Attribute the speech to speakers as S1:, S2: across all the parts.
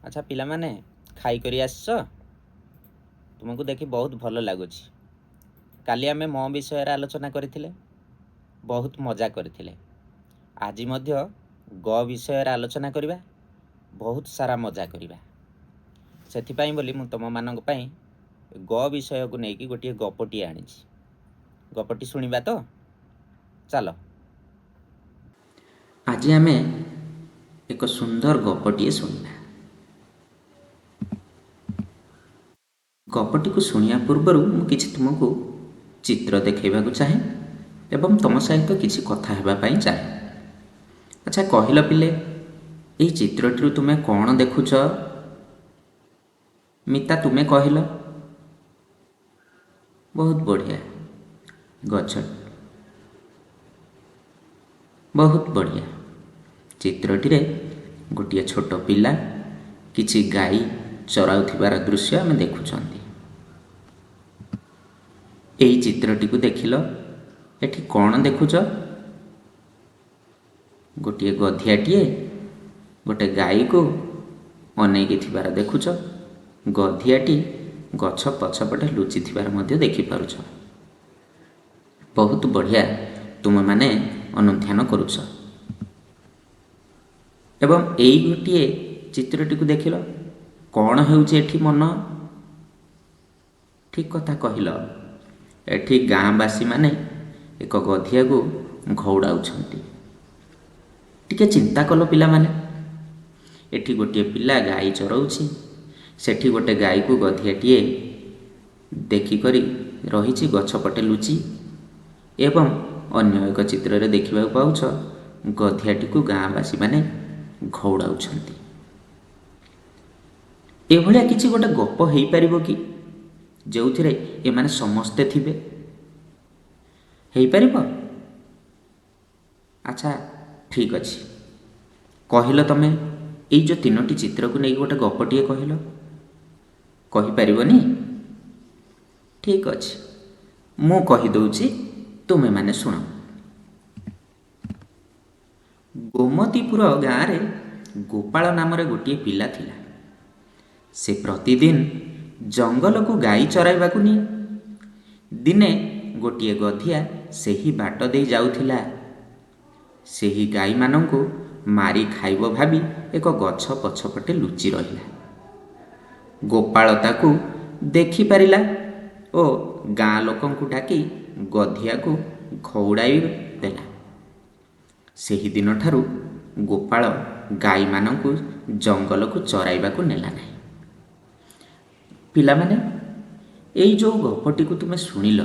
S1: अच्छा पिलामाने खाई करी आसछ तुमको देखि बहुत भल लगुच। काली आमे मो विषय आलोचना करथिले बहुत मजा करथिले। आज मध्य ग विषय आलोचना करिबा बहुत सारा मजा करिबा। सेथिपाई बोली मु तुम मानक पई ग विषय को नेकी गोटे गपटी आनिछि। गपटी सुनिबा तो चलो। आज आमे एक सुंदर गपटी सुनिबा। गपटी को शुणिया पूर्वर मुझे तुमको चित्र देखा चाहे एवं तुम सहित किसी कथा हेबाई चाहे। अच्छा कहल पिले यही चित्रटी तुम्हें कौन देखुच? मिता तुम्हें कहल। बहुत बढ़िया गछ, बहुत बढ़िया। चित्रटी रे गोटे छोट पिला किछि गाई चराउथिबार दृश्य आम देखुछंती। यही चित्रटी को देखिल एठी कौन देखुच? गोटे गधियाटीए गोटे गाई को अनेक थिबार देखुच। गधियाटी गछ पछपटे लुचि थिबार मध्य देखि पारुछ। बहुत बढ़िया तुम माने अनुध्यान करुछ। एवं यही गोटे चित्रटी को देखिल कौन हेउछि एठी मन? ठीक कथा कहिल। एठी गाँवासी माने एक गधिया को घौड़ाउछंती। टिके चिंता कल पिला माने। एठी गोटे पिला गाई चराउछि, सेठी गोटे गाई को गधियाटीए देखिकरी रहिछि गछ पटे लुचि। एवं अन्य एक चित्र रे देखिबा पाउछ गधियाटी को गाँवासी माने घौड़ाउछंती। एभलिया किछि गोटे गप हेई परिबो कि जोथिरे ए माने समस्ते थिबे? हेई परिबो? अच्छा ठीक अछि। कहिल तमे एई जो तीनोटी चित्र को नै गोटे गपटीए कहिल, कहि परिबोनी? ठीक अछि मु कहि दउछि तुमे माने सुन। गोमतीपुर गाँव रे गोपाल नाम रे गोटे पिला थिला। से प्रतिदिन जंगल को गाई चराइबा को निए। दिने गोटे गधिया सेही बाट दे जाउथिला। सेही गाई मानंकु मारी खाइबो भाबी एक गछ पछपटे लुचि रहिला। गोपाल ताकू देखि पारिला ओ गाँ लोकंकु डाकी गधिया को घौड़ाई देला। सेही दिन ठारू गोपाल गाई मानंकु जंगल को चराइबा को नेला नहीं। पिला माने एई जो गपटी को तुमे सुनिल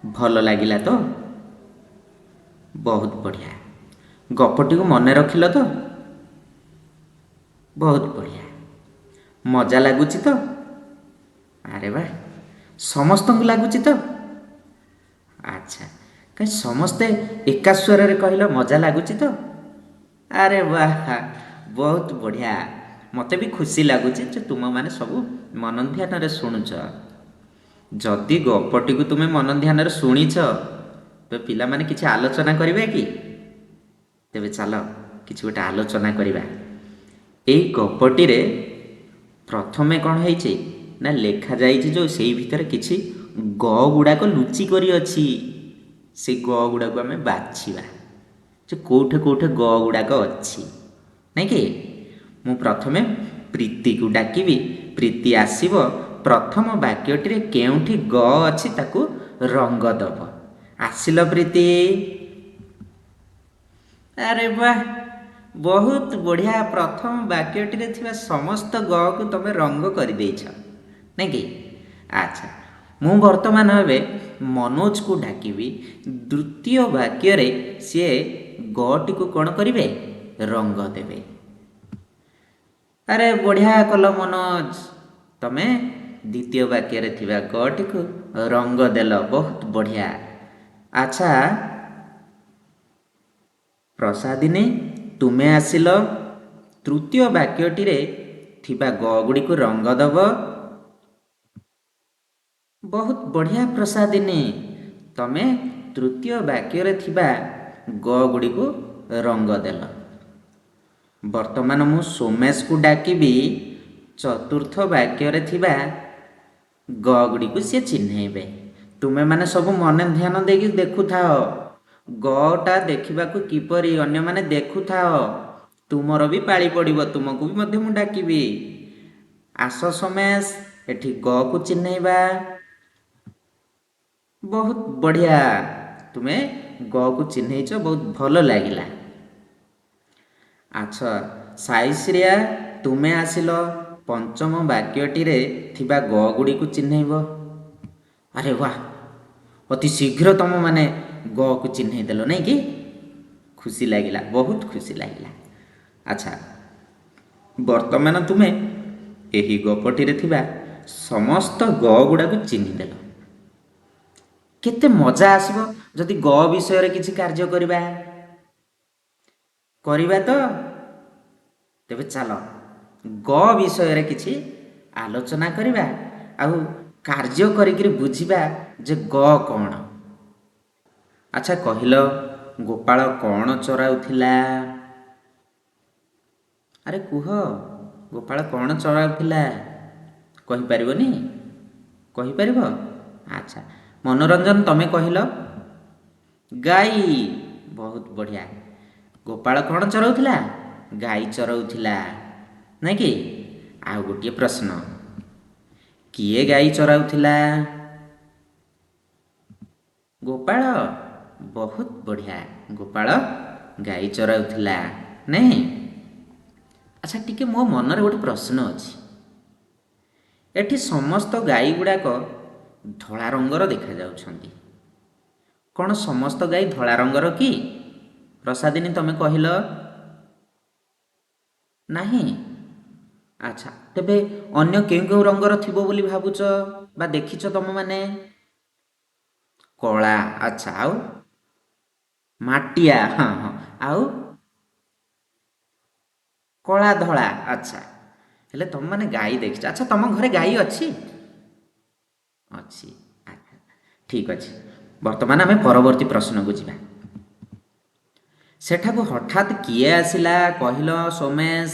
S1: भल लागिला तो? बहुत बढ़िया। गपटी को मने रखिल तो? बहुत बढ़िया। मजा लागुची तो? अरे वाह। समस्त को लागुची तो? अच्छा कहीं समस्ते एका स्वर रे कहल मजा लागुची तो? अरे वाह बहुत बढ़िया। मते भी खुशी लगुच तुम माने सबू मन ध्यान रे शुणुच। जदि गपटी को तुम्हें मन ध्यान रे शुणीच तो पिला माने किछि आलोचना करिवे कि? तेबे चलो किछि गोटे आलोचना करिबा। एई गपटी रे प्रथमे कौन होइछि ना लेखा जाइछि जो सेई भितर किछि ग गुडाक लुचि करी अछि। से ग गुडाक आमे बाछिबा जे कोठे कोठे ग गुडाक अछि नै कि? मु प्रथमे प्रीति को डाकिबी। प्रीति आसीबो प्रथम वाक्यटी रे केउठी ग अछि ताकू रंग दब। आसिल प्रीति? अरे वाह बहुत बढ़िया। प्रथम वाक्यटी रे थिबा समस्त ग को तमे रंग करि देइछ नै कि? अच्छा मु वर्तमान भाबे मनोज को डाकिबी। द्वितीय वाक्य रे से ग टी को कोन करिवे? रंग देबे। अरे बढ़िया कल मनोज। तमे द्वितीय वाक्य रे थिबा ग टी को रंग देल। बहुत बढ़िया। अच्छा प्रसादिनी तुमे आसिल तृतीय वाक्यटी रे थिबा ग गुडी को रंग दब। बहुत बढ़िया प्रसादिनी। तमे तृतीय वाक्य रे थिबा ग गुडी को रंग देल। ବର୍ତ୍ତମାନ ମୁଁ ସୋମେଶକୁ ଡାକିବି ଚତୁର୍ଥ ବାକ୍ୟରେ ଥିବା ଗ ଗୁଡ଼ିକୁ ସିଏ ଚିହ୍ନେଇବେ। ତୁମେମାନେ ସବୁ ମନେ ଧ୍ୟାନ ଦେଇକି ଦେଖୁଥାଅ, ଗଟା ଦେଖିବାକୁ କିପରି ଅନ୍ୟମାନେ ଦେଖୁଥାଅ। ତୁମର ବି ପାଳି ପଡ଼ିବ, ତୁମକୁ ବି ମଧ୍ୟ ମୁଁ ଡାକିବି। ଆସ ସୋମେଶ, ଏଠି ଗକୁ ଚିହ୍ନେଇବା। ବହୁତ ବଢ଼ିଆ, ତୁମେ ଗକୁ ଚିହ୍ନେଇଛ, ବହୁତ ଭଲ ଲାଗିଲା। ଆଚ୍ଛା ସାଇଶ୍ରିୟା, ତୁମେ ଆସିଲ ପଞ୍ଚମ ବାକ୍ୟଟିରେ ଥିବା ଗ ଗୁଡ଼ିକୁ ଚିହ୍ନେଇବ। ଆରେ ବାଃ, ଅତି ଶୀଘ୍ର ତୁମମାନେ ଗକୁ ଚିହ୍ନେଇ ଦେଲ ନାଇଁ କି? ଖୁସି ଲାଗିଲା, ବହୁତ ଖୁସି ଲାଗିଲା। ଆଚ୍ଛା, ବର୍ତ୍ତମାନ ତୁମେ ଏହି ଗପଟିରେ ଥିବା ସମସ୍ତ ଗ ଗୁଡ଼ାକୁ ଚିହ୍ନିଦେଲ। କେତେ ମଜା ଆସିବ ଯଦି ଗ ବିଷୟରେ କିଛି କାର୍ଯ୍ୟ କରିବା। କରିବା ତ? ତେବେ ଚାଲ ଗ ବିଷୟରେ କିଛି ଆଲୋଚନା କରିବା ଆଉ କାର୍ଯ୍ୟ କରିକିରି ବୁଝିବା ଯେ ଗ କ'ଣ। ଆଚ୍ଛା କହିଲ, ଗୋପାଳ କ'ଣ ଚରାଉଥିଲା? ଆରେ କୁହ, ଗୋପାଳ କ'ଣ ଚରାଉଥିଲା? କହିପାରିବନି? କହିପାରିବ? ଆଚ୍ଛା ମନୋରଞ୍ଜନ, ତମେ କହିଲ। ଗାଈ। ବହୁତ ବଢ଼ିଆ। ଗୋପାଳ କ'ଣ ଚରାଉଥିଲା? ଗାଈ ଚରାଉଥିଲା, ନାଇଁ କି? ଆଉ ଗୋଟିଏ ପ୍ରଶ୍ନ, କିଏ ଗାଈ ଚରାଉଥିଲା? ଗୋପାଳ। ବହୁତ ବଢ଼ିଆ, ଗୋପାଳ ଗାଈ ଚରାଉଥିଲା, ନାଇଁ? ଆଚ୍ଛା ଟିକେ ମୋ ମନରେ ଗୋଟେ ପ୍ରଶ୍ନ ଅଛି। ଏଠି ସମସ୍ତ ଗାଈ ଗୁଡ଼ାକ ଧଳା ରଙ୍ଗର ଦେଖାଯାଉଛନ୍ତି। କ'ଣ ସମସ୍ତ ଗାଈ ଧଳା ରଙ୍ଗର କି? ପ୍ରସାଦିନୀ, ତମେ କହିଲ। ନାହିଁ? ଆଚ୍ଛା ତେବେ ଅନ୍ୟ କେଉଁ କେଉଁ ରଙ୍ଗର ଥିବ ବୋଲି ଭାବୁଛ ବା ଦେଖିଛ ତମମାନେ? କଳା। ଆଚ୍ଛା, ଆଉ? ମାଟିଆ। ହଁ ହଁ, ଆଉ? କଳା ଧଳା। ଆଚ୍ଛା, ହେଲେ ତମମାନେ ଗାଈ ଦେଖିଛ। ଆଚ୍ଛା ତମ ଘରେ ଗାଈ ଅଛି? ଅଛି। ଆଚ୍ଛା ଠିକ୍ ଅଛି, ବର୍ତ୍ତମାନ ଆମେ ପରବର୍ତ୍ତୀ ପ୍ରଶ୍ନକୁ ଯିବା। ସେଠାକୁ ହଠାତ୍ କିଏ ଆସିଲା କହିଲ ସୋମେଶ?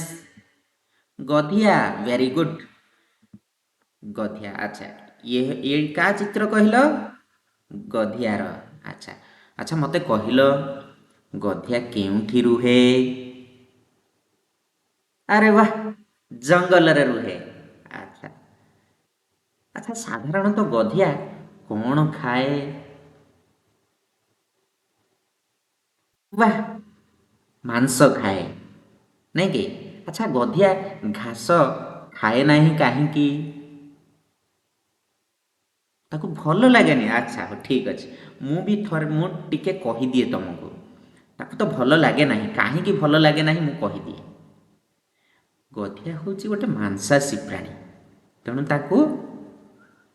S1: ଗଧିଆ। ଭେରି ଗୁଡ୍, ଗଧିଆ। ଆଚ୍ଛା ଇଏ କାହା ଚିତ୍ର କହିଲ? ଗଧିଆର। ଆଚ୍ଛା ଆଚ୍ଛା ମୋତେ କହିଲ, ଗଧିଆ କେଉଁଠି ରୁହେ? ଆରେ ବାଃ, ଜଙ୍ଗଲରେ ରୁହେ। ଆଚ୍ଛା ଆଚ୍ଛା ସାଧାରଣତଃ ଗଧିଆ କ'ଣ ଖାଏ? ବାଃ, ମାଂସ ଖାଏ, ନାଇଁ କି? ଆଚ୍ଛା ଗଧିଆ ଘାସ ଖାଏ ନାହିଁ କାହିଁକି? ତାକୁ ଭଲ ଲାଗେନି। ଆଚ୍ଛା ହଉ ଠିକ୍ ଅଛି, ମୁଁ ଟିକେ କହିଦିଏ ତମକୁ। ତାକୁ ତ ଭଲ ଲାଗେ ନାହିଁ, କାହିଁକି ଭଲ ଲାଗେ ନାହିଁ ମୁଁ କହିଦିଏ। ଗଧିଆ ହେଉଛି ଗୋଟେ ମାଂସାଶୀ ପ୍ରାଣୀ, ତେଣୁ ତାକୁ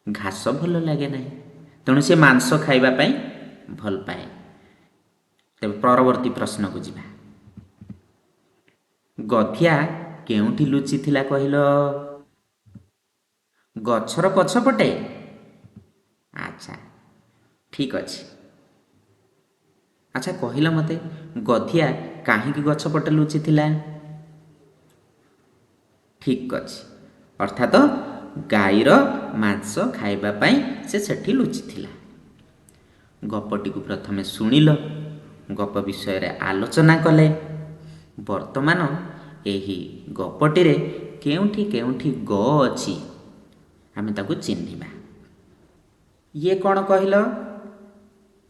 S1: ଘାସ ଭଲ ଲାଗେ ନାହିଁ, ତେଣୁ ସେ ମାଂସ ଖାଇବା ପାଇଁ ଭଲ ପାଏ। ତେବେ ପରବର୍ତ୍ତୀ ପ୍ରଶ୍ନକୁ ଯିବା। ଗଧିଆ କେଉଁଠି ଲୁଚିଥିଲା କହିଲ? ଗଛର ପଛପଟେ। ଆଚ୍ଛା ଠିକ୍ ଅଛି। ଆଚ୍ଛା କହିଲ ମୋତେ, ଗଧିଆ କାହିଁକି ଗଛ ପଟେ ଲୁଚିଥିଲା? ଠିକ୍ ଅଛି, ଅର୍ଥାତ ଗାଈର ମାଂସ ଖାଇବା ପାଇଁ ସେ ସେଠି ଲୁଚିଥିଲା। ଗପଟିକୁ ପ୍ରଥମେ ଶୁଣିଲ, ଗପ ବିଷୟରେ ଆଲୋଚନା କଲେ। ବର୍ତ୍ତମାନ ଏହି ଗପଟିରେ କେଉଁଠି କେଉଁଠି ଗ ଅଛି ଆମେ ତାକୁ ଚିହ୍ନିବା। ଇଏ କ'ଣ କହିଲ?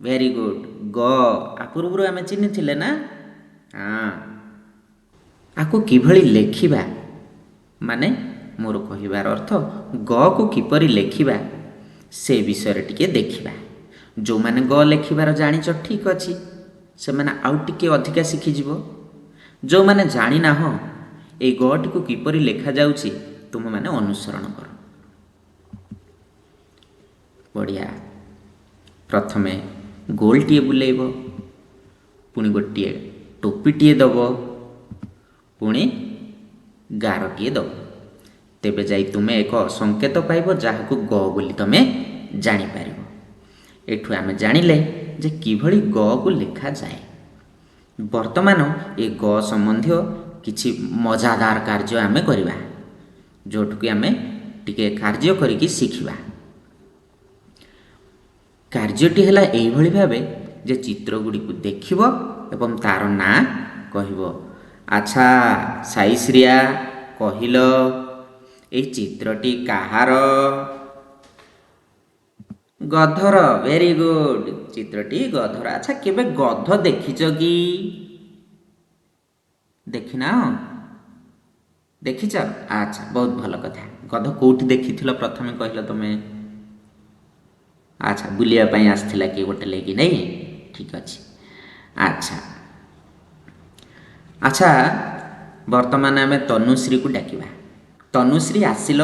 S1: ଭେରି ଗୁଡ୍, ଗ। ପୂର୍ବରୁ ଆମେ ଚିହ୍ନିଥିଲେ ନା? ହଁ। ଆକୁ କିଭଳି ଲେଖିବା, ମାନେ ମୋର କହିବାର ଅର୍ଥ ଗକୁ କିପରି ଲେଖିବା ସେ ବିଷୟରେ ଟିକେ ଦେଖିବା। ଯେଉଁମାନେ ଗ ଲେଖିବାର ଜାଣିଛ ଠିକ୍ ଅଛି, ସେମାନେ ଆଉ ଟିକେ ଅଧିକା ଶିଖିଯିବ। ଯେଉଁମାନେ ଜାଣିନାହଁ ଏଇ ଗଟିକୁ କିପରି ଲେଖାଯାଉଛି ତୁମମାନେ ଅନୁସରଣ କର। ବଢ଼ିଆ। ପ୍ରଥମେ ଗୋଲଟିଏ ବୁଲେଇବ, ପୁଣି ଗୋଟିଏ ଟୋପିଟିଏ ଦେବ, ପୁଣି ଗାରଟିଏ ଦେବ। ତେବେ ଯାଇ ତୁମେ ଏକ ସଂକେତ ପାଇବ ଯାହାକୁ ଗ ବୋଲି ତୁମେ ଜାଣିପାରିବ। ଏଠୁ ଆମେ ଜାଣିଲେ ଯେ କିଭଳି ଗକୁ ଲେଖାଯାଏ। ବର୍ତ୍ତମାନ ଏ ଗ ସମ୍ବନ୍ଧୀୟ କିଛି ମଜାଦାର କାର୍ଯ୍ୟ ଆମେ କରିବା, ଯେଉଁଠିକି ଆମେ ଟିକେ କାର୍ଯ୍ୟ କରିକି ଶିଖିବା। କାର୍ଯ୍ୟଟି ହେଲା ଏଇଭଳି ଭାବେ ଯେ ଚିତ୍ରଗୁଡ଼ିକୁ ଦେଖିବ ଏବଂ ତାର ନାଁ କହିବ। ଆଚ୍ଛା ସାଇଶ୍ରିୟା, କହିଲ ଏଇ ଚିତ୍ରଟି କାହାର? ଗଧର। ଭେରି ଗୁଡ୍, ଚିତ୍ରଟି ଗଧର। ଆଚ୍ଛା କେବେ ଗଧ ଦେଖିଛ କି? ଦେଖିନା? ଦେଖିଛ? ଆଚ୍ଛା ବହୁତ ଭଲ କଥା। ଗଧ କେଉଁଠି ଦେଖିଥିଲ ପ୍ରଥମେ କହିଲ ତମେ? ଆଚ୍ଛା ବୁଲିବା ପାଇଁ ଆସିଥିଲା କି ଗୋଟେ ଲାଗି ନାଇଁ? ଠିକ୍ ଅଛି। ଆଚ୍ଛା ଆଚ୍ଛା ବର୍ତ୍ତମାନ ଆମେ ତନୁଶ୍ରୀକୁ ଡାକିବା। ତନୁଶ୍ରୀ ଆସିଲ,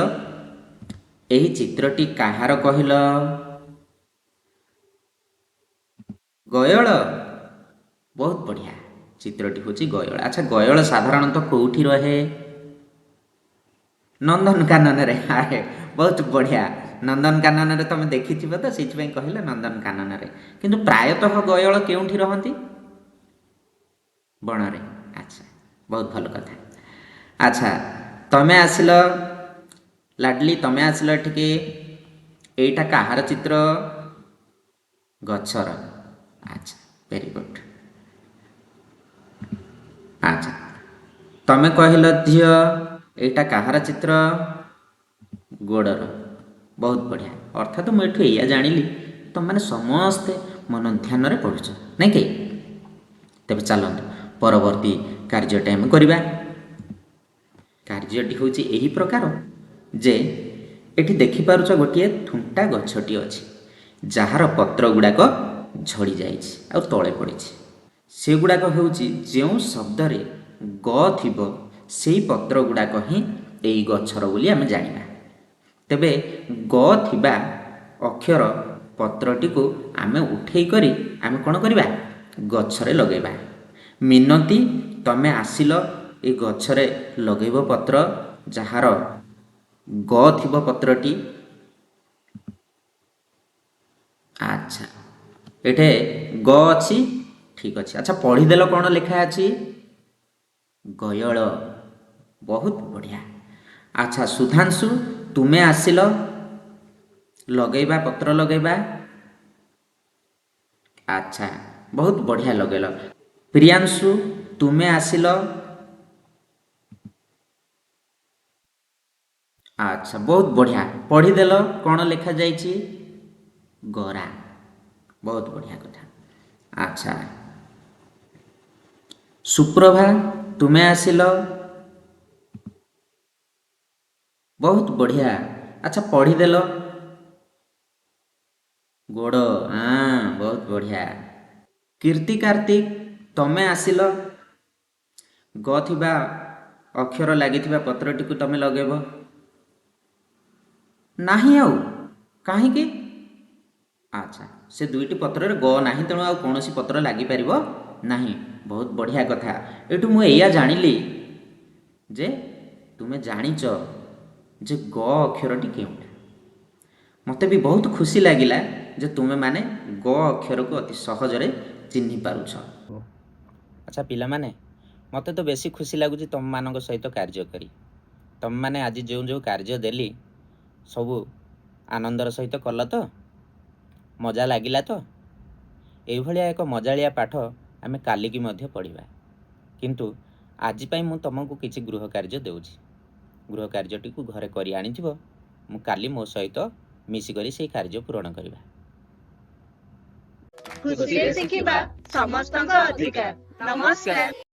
S1: ଏହି ଚିତ୍ରଟି କାହାର କହିଲ? ଗୟଳ। ବହୁତ ବଢ଼ିଆ, ଚିତ୍ରଟି ହେଉଛି ଗୟଳ। ଆଚ୍ଛା ଗୟଳ ସାଧାରଣତଃ କେଉଁଠି ରହେ? ନନ୍ଦନକାନନରେ। ଆରେ ବହୁତ ବଢ଼ିଆ, ନନ୍ଦନକାନନରେ ତମେ ଦେଖିଥିବ ତ, ସେଇଥିପାଇଁ କହିଲ ନନ୍ଦନକାନନରେ। କିନ୍ତୁ ପ୍ରାୟତଃ ଗୟଳ କେଉଁଠି ରହନ୍ତି? ବଣରେ। ଆଚ୍ଛା ବହୁତ ଭଲ କଥା। ଆଚ୍ଛା ତମେ ଆସିଲ, ଲାଡଲି ତମେ ଆସିଲ ଏଠିକି। ଏଇଟା କାହାର ଚିତ୍ର? ଗଛର। ଆଚ୍ଛା ଭେରି ଗୁଡ୍। ଆଚ୍ଛା ତମେ କହିଲ ଝିଅ, ଏଇଟା କାହାର ଚିତ୍ର? ଗୋଡ଼ର। ବହୁତ ବଢ଼ିଆ। ଅର୍ଥାତ୍ ମୁଁ ଏଠୁ ଏଇଆ ଜାଣିଲି ତୁମମାନେ ସମସ୍ତେ ମନ ଧ୍ୟାନରେ ପଢ଼ୁଛ ନାଇଁ କି? ତେବେ ଚାଲନ୍ତୁ ପରବର୍ତ୍ତୀ କାର୍ଯ୍ୟଟି ଆମେ କରିବା। କାର୍ଯ୍ୟଟି ହେଉଛି ଏହି ପ୍ରକାର ଯେ ଏଠି ଦେଖିପାରୁଛ ଗୋଟିଏ ଥୁଣ୍ଟା ଗଛଟି ଅଛି, ଯାହାର ପତ୍ର ଗୁଡ଼ାକ ଝଡ଼ି ଯାଇଛି ଆଉ ତଳେ ପଡ଼ିଛି। ସେଗୁଡ଼ାକ ହେଉଛି ଯେଉଁ ଶବ୍ଦରେ ଗ ଥିବ ସେଇ ପତ୍ର ଗୁଡ଼ାକ ହିଁ ଏଇ ଗଛର ବୋଲି ଆମେ ଜାଣିବା। ତେବେ ଗ ଥିବା ଅକ୍ଷର ପତ୍ରଟିକୁ ଆମେ ଉଠେଇ କରି ଆମେ କ'ଣ କରିବା? ଗଛରେ ଲଗାଇବା। ମିନତୀ ତମେ ଆସିଲ, ଏ ଗଛରେ ଲଗେଇବ ପତ୍ର ଯାହାର ଗ ଥିବ ପତ୍ରଟି। ଆଚ୍ଛା ଏଠେ ଗ ଅଛି, ଠିକ୍ ଅଛି। ଆଚ୍ଛା ପଢ଼ିଦେଲ କ'ଣ ଲେଖା ଅଛି? ଗୟଳ। ବହୁତ ବଢ଼ିଆ। ଆଚ୍ଛା ସୁଧାଂଶୁ ତୁମେ ଆସିଲ, ଲଗେଇବା ପତ୍ର ଲଗେଇବା। ଆଚ୍ଛା ବହୁତ ବଢ଼ିଆ ଲଗେଇଲ। ପ୍ରିୟାଂଶୁ ତୁମେ ଆସିଲ। ଆଚ୍ଛା ବହୁତ ବଢ଼ିଆ, ପଢ଼ିଦେଲ କ'ଣ ଲେଖାଯାଇଛି? ଗରା। ବହୁତ ବଢ଼ିଆ କଥା। ଆଚ୍ଛା ସୁପ୍ରଭା ତୁମେ ଆସିଲ, ବହୁତ ବଢ଼ିଆ। ଆଚ୍ଛା ପଢ଼ିଦେଲ। ଗୋଡ଼। ବହୁତ ବଢ଼ିଆ। କୀର୍ତ୍ତି କାର୍ତ୍ତିକ ତମେ ଆସିଲ, ଗ ଥିବା ଅକ୍ଷର ଲାଗିଥିବା ପତ୍ରଟିକୁ ତମେ ଲଗେଇବ। ନାହିଁ ଆଉ କାହିଁକି? ଆଚ୍ଛା ସେ ଦୁଇଟି ପତ୍ରରେ ଗ ନାହିଁ, ତେଣୁ ଆଉ କୌଣସି ପତ୍ର ଲାଗିପାରିବ ନାହିଁ। ବହୁତ ବଢ଼ିଆ କଥା। ଏଠୁ ମୁଁ ଏଇଆ ଜାଣିଲି ଯେ ତୁମେ ଜାଣିଛ ଯେ ଗ ଅକ୍ଷରଟି କେଉଁଟା। ମୋତେ ବି ବହୁତ ଖୁସି ଲାଗିଲା ଯେ ତୁମେମାନେ ଗ ଅକ୍ଷରକୁ ଅତି ସହଜରେ ଚିହ୍ନି ପାରୁଛ। ଆଚ୍ଛା ପିଲାମାନେ, ମୋତେ ତ ବେଶୀ ଖୁସି ଲାଗୁଛି ତୁମମାନଙ୍କ ସହିତ କାର୍ଯ୍ୟ କରି। ତୁମମାନେ ଆଜି ଯେଉଁ ଯେଉଁ କାର୍ଯ୍ୟ ଦେଲି ସବୁ ଆନନ୍ଦର ସହିତ କଲ ତ? ମଜା ଲାଗିଲା ତ? ଏଇଭଳିଆ ଏକ ମଜାଳିଆ ପାଠ ଆମେ କାଲିକି ମଧ୍ୟ ପଢ଼ିବା। କିନ୍ତୁ ଆଜି ପାଇଁ ମୁଁ ତୁମକୁ କିଛି ଗୃହ କାର୍ଯ୍ୟ ଦେଉଛି। ଗୃହ କାର୍ଯ୍ୟଟିକୁ ଘରେ କରି ଆଣିଥିବ, ମୁଁ କାଲି ମୋ ସହିତ ମିଶିକରି ସେଇ କାର୍ଯ୍ୟ ପୂରଣ କରିବା।
S2: ଖୁସିରେ ଶିଖିବା ସମସ୍ତଙ୍କ ଅଧିକାର। ନମସ୍କାର।